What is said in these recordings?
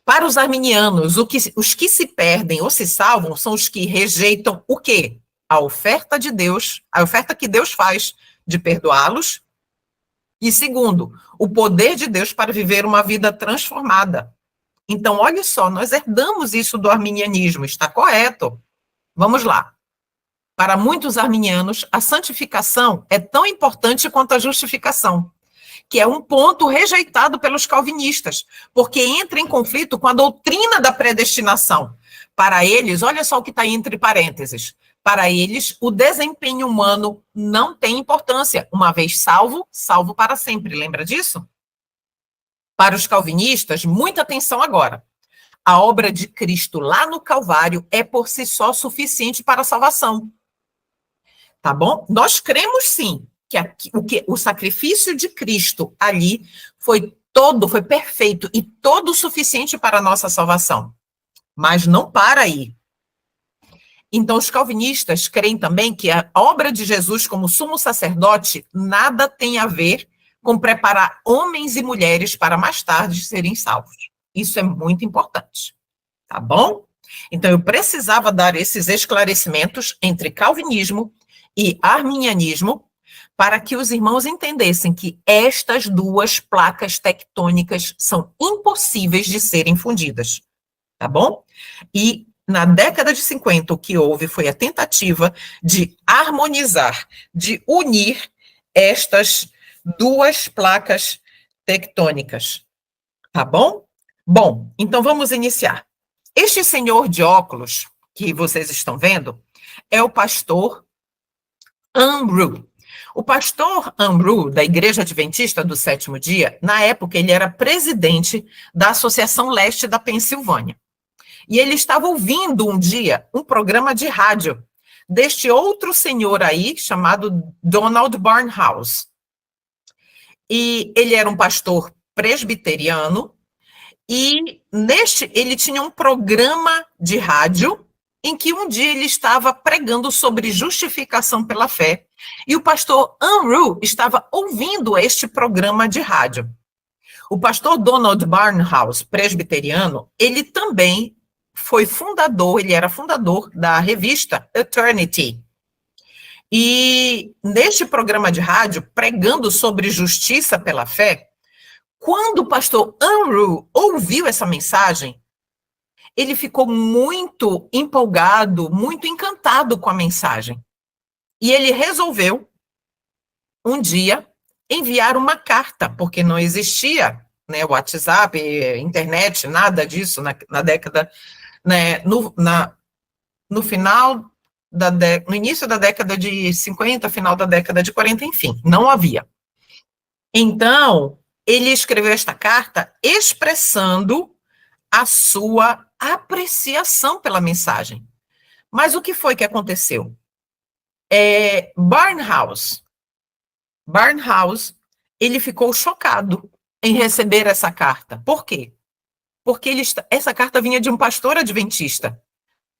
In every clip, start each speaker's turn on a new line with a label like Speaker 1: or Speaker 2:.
Speaker 1: Para os arminianos, os que se perdem ou se salvam são os que rejeitam o quê? A oferta de Deus, a oferta que Deus faz de perdoá-los. E segundo, o poder de Deus para viver uma vida transformada. Então, olha só, nós herdamos isso do arminianismo, está correto. Vamos lá. Para muitos arminianos, a santificação é tão importante quanto a justificação, que é um ponto rejeitado pelos calvinistas, porque entra em conflito com a doutrina da predestinação. Para eles, olha só o que está entre parênteses, para eles, o desempenho humano não tem importância. Uma vez salvo, salvo para sempre. Lembra disso? Para os calvinistas, muita atenção agora. A obra de Cristo lá no Calvário é por si só suficiente para a salvação. Tá bom? Nós cremos sim que o sacrifício de Cristo ali foi perfeito e todo suficiente para a nossa salvação. Mas não para aí. Então, os calvinistas creem também que a obra de Jesus como sumo sacerdote nada tem a ver com preparar homens e mulheres para mais tarde serem salvos. Isso é muito importante, tá bom? Então, eu precisava dar esses esclarecimentos entre calvinismo e arminianismo para que os irmãos entendessem que estas duas placas tectônicas são impossíveis de serem fundidas, tá bom? E na década de 50, o que houve foi a tentativa de harmonizar, de unir estas duas placas tectônicas, tá bom? Bom, então vamos iniciar. Este senhor de óculos que vocês estão vendo é o pastor Unruh. O pastor Unruh, da Igreja Adventista do Sétimo Dia, na época ele era presidente da Associação Leste da Pensilvânia. E ele estava ouvindo um dia um programa de rádio deste outro senhor aí, chamado Donald Barnhouse. E ele era um pastor presbiteriano, e ele tinha um programa de rádio em que um dia ele estava pregando sobre justificação pela fé, e o pastor Unruh estava ouvindo este programa de rádio. O pastor Donald Barnhouse, presbiteriano, ele também ele era fundador da revista Eternity. E neste programa de rádio, pregando sobre justiça pela fé, quando o pastor Unruh ouviu essa mensagem, ele ficou muito empolgado, muito encantado com a mensagem. E ele resolveu, um dia, enviar uma carta, porque não existia, né, WhatsApp, internet, nada disso na década, né, no final no início da década de 50, final da década de 40, enfim, não havia. Então, ele escreveu esta carta expressando a sua apreciação pela mensagem. Mas o que foi que aconteceu? Barnhouse, ele ficou chocado em receber essa carta. Por quê? Porque essa carta vinha de um pastor adventista.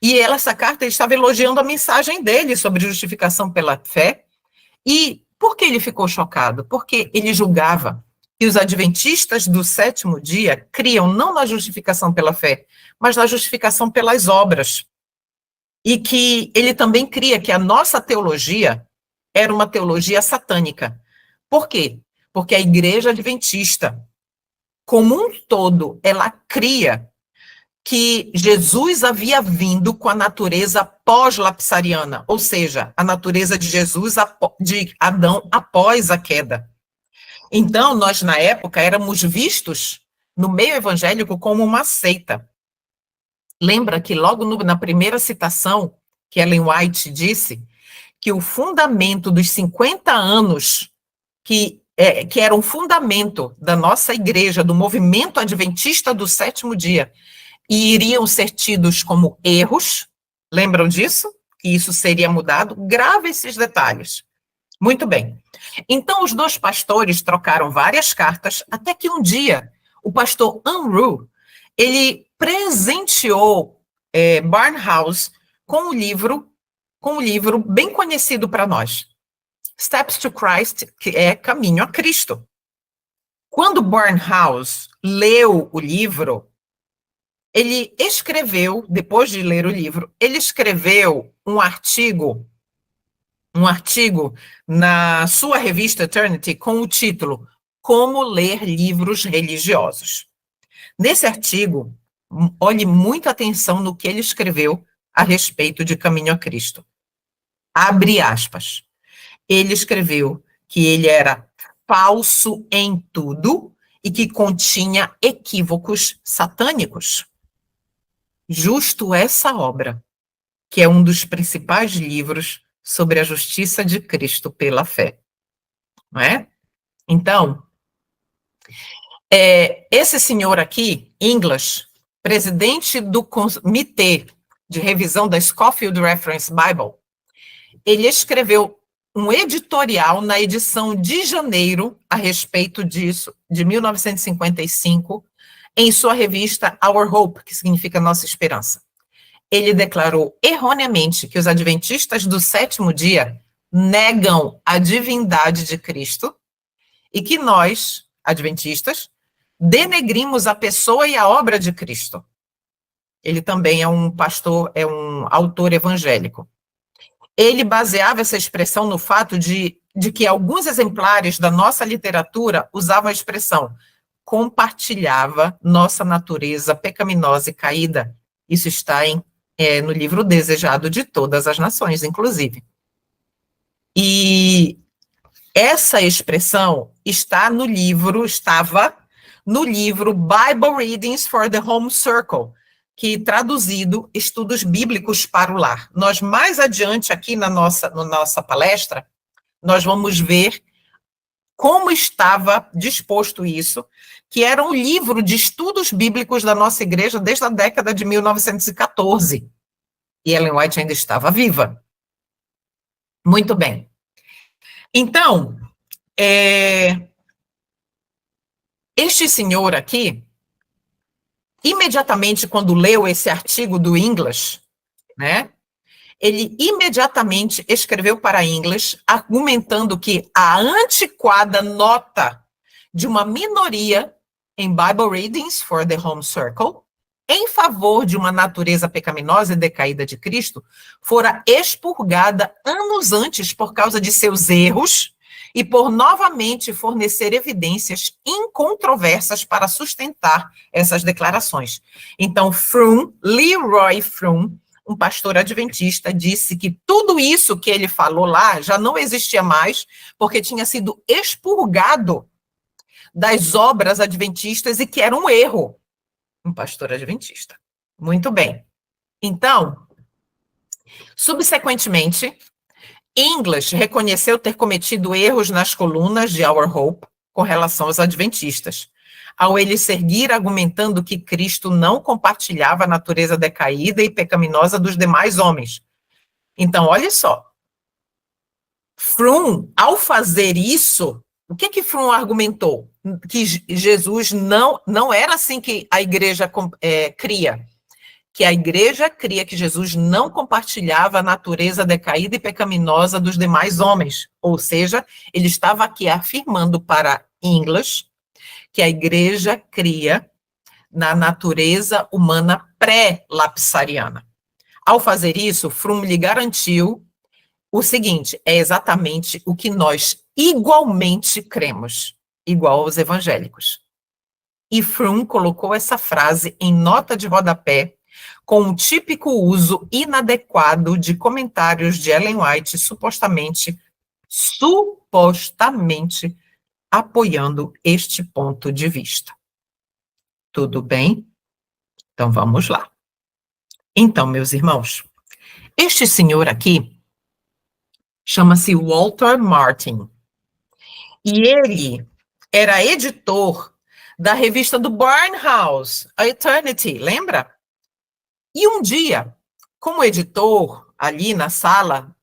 Speaker 1: E essa carta ele estava elogiando a mensagem dele sobre justificação pela fé. E por que ele ficou chocado? Porque ele julgava que os adventistas do sétimo dia criam não na justificação pela fé, mas na justificação pelas obras. E que ele também cria que a nossa teologia era uma teologia satânica. Por quê? Porque a igreja adventista, como um todo, ela cria que Jesus havia vindo com a natureza pós-lapsariana, ou seja, a natureza de Jesus, de Adão após a queda. Então, nós, na época, éramos vistos no meio evangélico como uma seita. Lembra que logo na primeira citação, que Ellen White disse, que o fundamento dos 50 anos, que era um fundamento da nossa igreja, do movimento adventista do sétimo dia, e iriam ser tidos como erros, lembram disso? Que isso seria mudado? Grave esses detalhes. Muito bem. Então, os dois pastores trocaram várias cartas, até que um dia, o pastor Unruh, ele presenteou Barnhouse com um livro bem conhecido para nós, Steps to Christ, que é Caminho a Cristo. Quando Barnhouse leu o livro, Ele escreveu, depois de ler o livro, ele escreveu um artigo na sua revista Eternity com o título Como Ler Livros Religiosos. Nesse artigo, olhe muita atenção no que ele escreveu a respeito de Caminho a Cristo. Abre aspas. Ele escreveu que ele era falso em tudo e que continha equívocos satânicos. Justo essa obra, que é um dos principais livros sobre a justiça de Cristo pela fé. Não é? Então, esse senhor aqui, English, presidente do Comitê de Revisão da Scofield Reference Bible, ele escreveu um editorial na edição de janeiro a respeito disso, de 1955, em sua revista Our Hope, que significa Nossa Esperança. Ele declarou erroneamente que os adventistas do sétimo dia negam a divindade de Cristo e que nós, adventistas, denegrimos a pessoa e a obra de Cristo. Ele também é um pastor, é um autor evangélico. Ele baseava essa expressão no fato de que alguns exemplares da nossa literatura usavam a expressão compartilhava nossa natureza pecaminosa e caída. Isso está no livro Desejado de Todas as Nações, inclusive. E essa expressão estava no livro Bible Readings for the Home Circle, que traduzido Estudos Bíblicos para o Lar. Nós mais adiante aqui na nossa palestra, nós vamos ver como estava disposto isso, que era um livro de estudos bíblicos da nossa igreja desde a década de 1914. E Ellen White ainda estava viva. Muito bem. Então, este senhor aqui, imediatamente quando leu esse artigo do English, né, ele imediatamente escreveu para English, argumentando que a antiquada nota de uma minoria em Bible Readings for the Home Circle, em favor de uma natureza pecaminosa e decaída de Cristo, fora expurgada anos antes por causa de seus erros e por novamente fornecer evidências incontroversas para sustentar essas declarações. Então, Leroy Froom, um pastor adventista, disse que tudo isso que ele falou lá já não existia mais, porque tinha sido expurgado das obras adventistas e que era um erro. Um pastor adventista. Muito bem. Então, subsequentemente, English reconheceu ter cometido erros nas colunas de Our Hope com relação aos adventistas, ao ele seguir argumentando que Cristo não compartilhava a natureza decaída e pecaminosa dos demais homens. Então, olha só. Froom, ao fazer isso, o que Froom argumentou? Que Jesus não era assim que a igreja cria. Que a igreja cria que Jesus não compartilhava a natureza decaída e pecaminosa dos demais homens. Ou seja, ele estava aqui afirmando para English que a igreja cria na natureza humana pré-lapsariana. Ao fazer isso, Froom lhe garantiu o seguinte: é exatamente o que nós igualmente cremos, igual aos evangélicos. E Froom colocou essa frase em nota de rodapé com um típico uso inadequado de comentários de Ellen White, supostamente apoiando este ponto de vista. Tudo bem? Então vamos lá. Então, meus irmãos, este senhor aqui chama-se Walter Martin. E ele era editor da revista do Barnhouse, a Eternity, lembra? E um dia, como editor, ali na sala,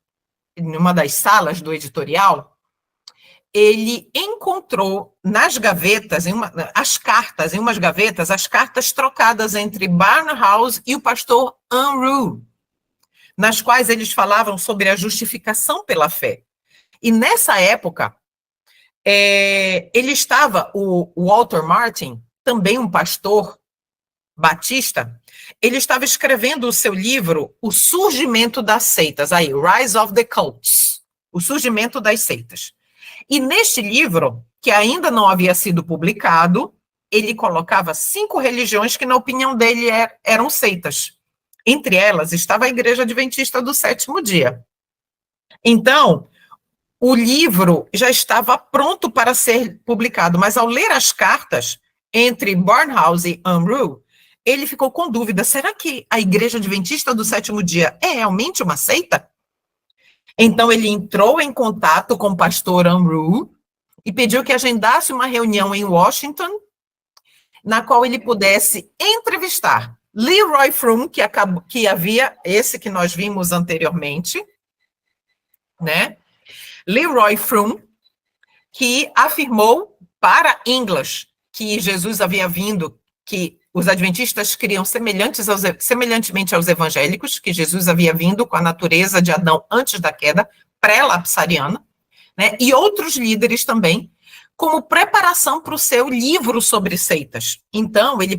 Speaker 1: em uma das salas do editorial, ele encontrou nas gavetas, em umas gavetas, as cartas trocadas entre Barnhouse e o pastor Unruh, nas quais eles falavam sobre a justificação pela fé. E nessa época, o Walter Martin, também um pastor batista, ele estava escrevendo o seu livro O Surgimento das Seitas, aí, Rise of the Cults, O Surgimento das Seitas. E neste livro, que ainda não havia sido publicado, ele colocava 5 religiões que, na opinião dele, eram seitas. Entre elas estava a Igreja Adventista do Sétimo Dia. Então, o livro já estava pronto para ser publicado, mas ao ler as cartas entre Barnhouse e Unruh, ele ficou com dúvida, será que a Igreja Adventista do Sétimo Dia é realmente uma seita? Então ele entrou em contato com o pastor Unruh e pediu que agendasse uma reunião em Washington, na qual ele pudesse entrevistar Leroy Froom, que havia, esse que nós vimos anteriormente, né? Leroy Froom, que afirmou para English que Jesus havia vindo, que os adventistas criam semelhantemente aos evangélicos, que Jesus havia vindo com a natureza de Adão antes da queda, pré-lapsariana, né? E outros líderes também, como preparação para o seu livro sobre seitas. Então, ele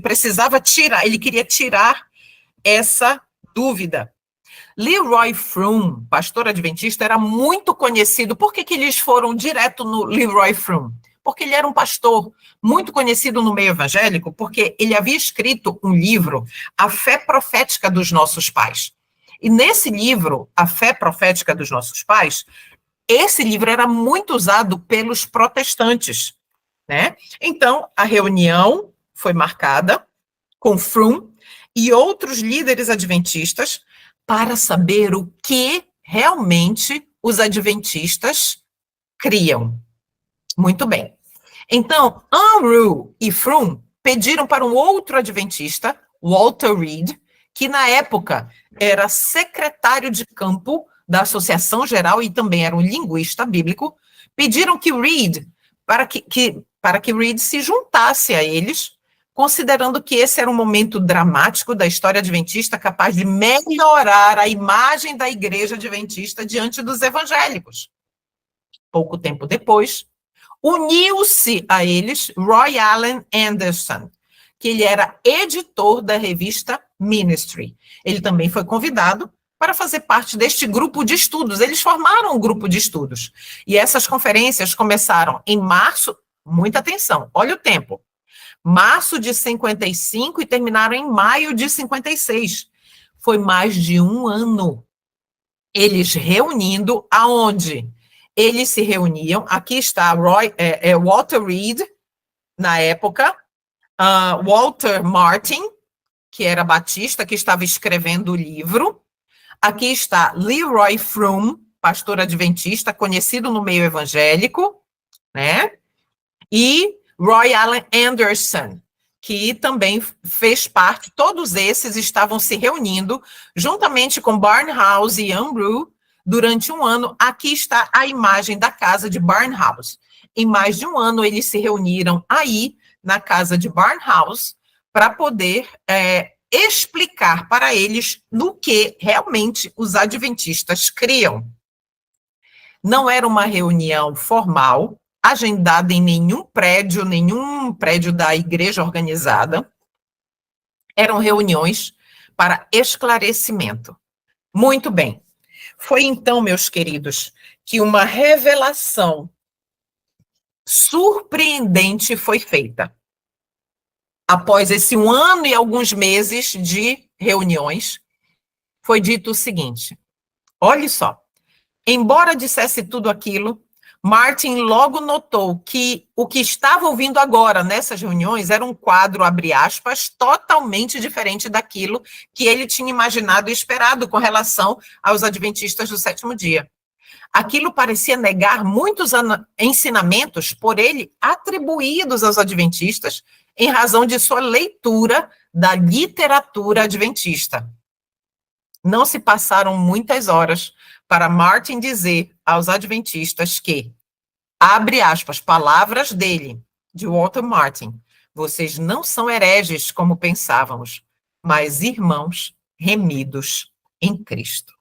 Speaker 1: queria tirar essa dúvida. Leroy Froom, pastor adventista, era muito conhecido. Por que eles foram direto no Leroy Froom? Porque ele era um pastor muito conhecido no meio evangélico, porque ele havia escrito um livro, A Fé Profética dos Nossos Pais. E nesse livro, A Fé Profética dos Nossos Pais, esse livro era muito usado pelos protestantes, né? Então, a reunião foi marcada com Froom e outros líderes adventistas para saber o que realmente os adventistas criam. Muito bem. Então, Unruh e Froom pediram para um outro adventista, Walter Reed, que na época era secretário de campo da Associação Geral e também era um linguista bíblico, pediram que Reed, para que Reed se juntasse a eles, considerando que esse era um momento dramático da história adventista capaz de melhorar a imagem da igreja adventista diante dos evangélicos. Pouco tempo depois, uniu-se a eles Roy Allen Anderson, que ele era editor da revista Ministry. Ele também foi convidado para fazer parte deste grupo de estudos. Eles formaram um grupo de estudos. E essas conferências começaram em março, muita atenção, olha o tempo, março de 55 e terminaram em maio de 56. Foi mais de um ano. Eles reunindo aonde? Eles se reuniam, aqui está Walter Reed, na época, Walter Martin, que era batista, que estava escrevendo o livro. Aqui está Leroy Froom, pastor adventista, conhecido no meio evangélico, né? E Roy Allen Anderson, que também fez parte, todos esses estavam se reunindo, juntamente com Barnhouse e Unruh, durante um ano. Aqui está a imagem da casa de Barnhouse. Em mais de um ano, eles se reuniram aí, na casa de Barnhouse, para poder explicar para eles no que realmente os adventistas criam. Não era uma reunião formal, agendada em nenhum prédio da igreja organizada. Eram reuniões para esclarecimento. Muito bem. Foi então, meus queridos, que uma revelação surpreendente foi feita. Após esse 1 ano e alguns meses de reuniões, foi dito o seguinte: olhe só, embora dissesse tudo aquilo, Martin logo notou que o que estava ouvindo agora nessas reuniões era um quadro, abre aspas, totalmente diferente daquilo que ele tinha imaginado e esperado com relação aos adventistas do sétimo dia. Aquilo parecia negar muitos ensinamentos por ele atribuídos aos adventistas em razão de sua leitura da literatura adventista. Não se passaram muitas horas para Martin dizer aos adventistas que, abre aspas, palavras dele, de Walter Martin, vocês não são hereges como pensávamos, mas irmãos remidos em Cristo.